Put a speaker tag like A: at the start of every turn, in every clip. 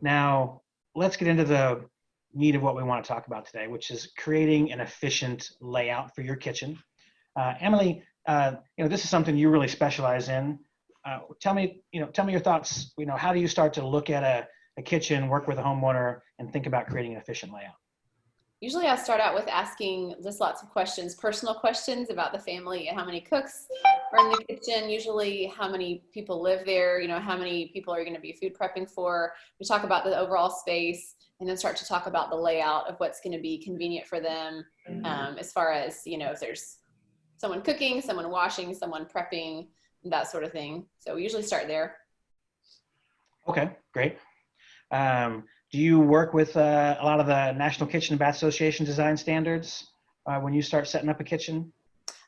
A: Now, let's get into the meat of what we want to talk about today, which is creating an efficient layout for your kitchen. Emily, this is something you really specialize in. Tell me your thoughts. How do you start to look at a kitchen, work with a homeowner, and think about creating an efficient layout?
B: Usually I start out with asking just lots of questions, personal questions about the family and how many cooks are in the kitchen, usually how many people live there, how many people are you going to be food prepping for. We talk about the overall space and then start to talk about the layout of what's going to be convenient for them, as far as, if there's someone cooking, someone washing, someone prepping, that sort of thing. So we usually start there.
A: Okay, great. Do you work with a lot of the National Kitchen and Bath Association design standards when you start setting up a kitchen?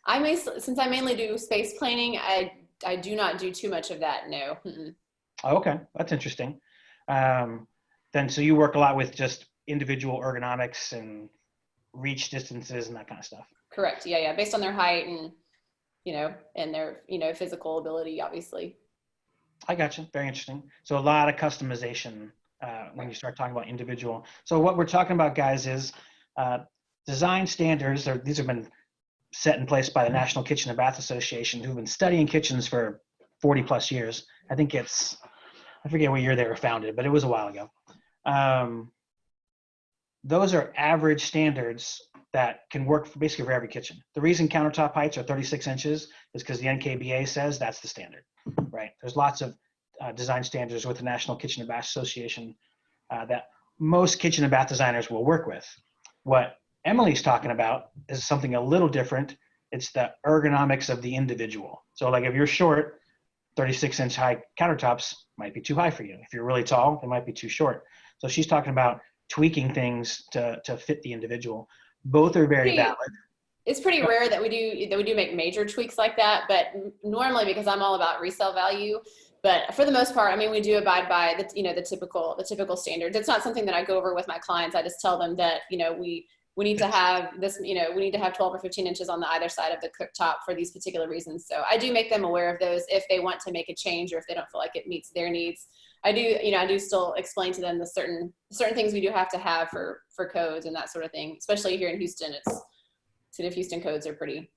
B: Since I mainly do space planning, I do not do too much of that. No. Mm-mm.
A: Oh, okay, that's interesting. So you work a lot with just individual ergonomics and reach distances and that kind of stuff.
B: Correct. Yeah. Yeah. Based on their height and, and their, physical ability, obviously.
A: I got you. Very interesting. So a lot of customization when you start talking about individual. So what we're talking about, guys, is design standards. These have been set in place by the National Kitchen and Bath Association, who've been studying kitchens for 40 plus years. I forget what year they were founded, but it was a while ago. Those are average standards that can work basically for every kitchen. The reason countertop heights are 36 inches is because the NKBA says that's the standard, right? There's lots of design standards with the National Kitchen and Bath Association that most kitchen and bath designers will work with. What Emily's talking about is something a little different. It's the ergonomics of the individual. So like if you're short, 36-inch high countertops might be too high for you. If you're really tall, they might be too short. So she's talking about tweaking things to fit the individual. Both are very valid.
B: It's pretty rare that we do make major tweaks like that, but normally, because I'm all about resale value, but for the most part, I mean, we do abide by the typical standards. It's not something that I go over with my clients. I just tell them that, we need to have this, we need to have 12 or 15 inches on the either side of the cooktop for these particular reasons. So I do make them aware of those if they want to make a change or if they don't feel like it meets their needs. I do still explain to them the certain things we do have to have for codes and that sort of thing, especially here in Houston. City of Houston codes are pretty.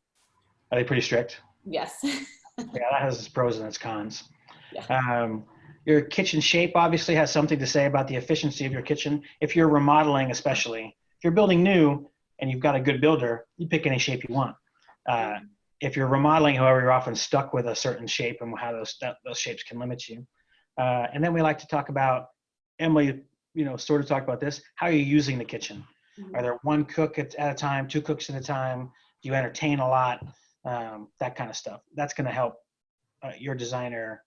A: Are they pretty strict?
B: Yes.
A: Yeah, that has its pros and its cons.
B: Yeah.
A: Your kitchen shape obviously has something to say about the efficiency of your kitchen. If you're remodeling, especially, if you're building new and you've got a good builder, you pick any shape you want. If you're remodeling, however, you're often stuck with a certain shape and how those shapes can limit you. And then we like to talk about, Emily, sort of talk about this, how you're using the kitchen. Are there one cook at a time, two cooks at a time? Do you entertain a lot? That kind of stuff. That's going to help your designer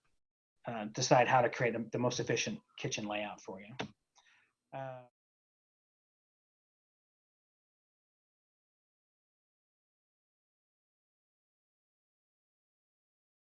A: decide how to create the most efficient kitchen layout for you.